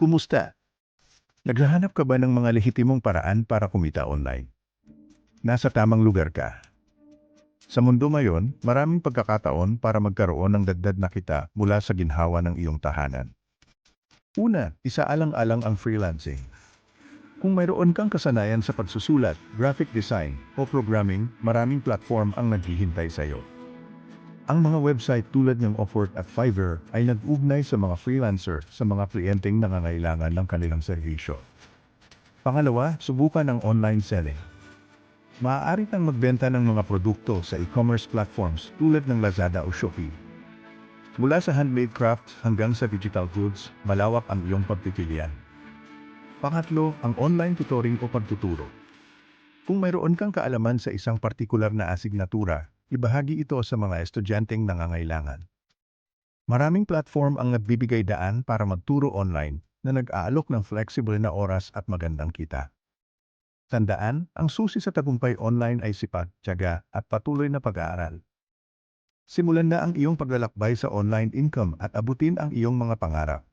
Kumusta? Naghahanap ka ba ng mga lehitimong paraan para kumita online? Nasa tamang lugar ka. Sa mundo ngayon, maraming pagkakataon para magkaroon ng dagdag na kita mula sa ginhawa ng iyong tahanan. Una, isaalang-alang ang freelancing. Kung mayroon kang kasanayan sa pagsusulat, graphic design, o programming, maraming platform ang naghihintay sa iyo. Ang mga website tulad ng Upwork at Fiverr ay nag-ugnay sa mga freelancer sa mga kliyenteng nangangailangan ng kanilang serbisyo. Pangalawa, subukan ang online selling. Maaari kang magbenta ng mga produkto sa e-commerce platforms tulad ng Lazada o Shopee. Mula sa handmade crafts hanggang sa digital goods, malawak ang iyong pagpipilian. Pangatlo, ang online tutoring o pagtuturo. Kung mayroon kang kaalaman sa isang partikular na asignatura, ibahagi ito sa mga estudyanteng nangangailangan. Maraming platform ang nagbibigay daan para magturo online na nag-aalok ng flexible na oras at magandang kita. Tandaan, ang susi sa tagumpay online ay sipag, tiyaga, at patuloy na pag-aaral. Simulan na ang iyong paglalakbay sa online income at abutin ang iyong mga pangarap.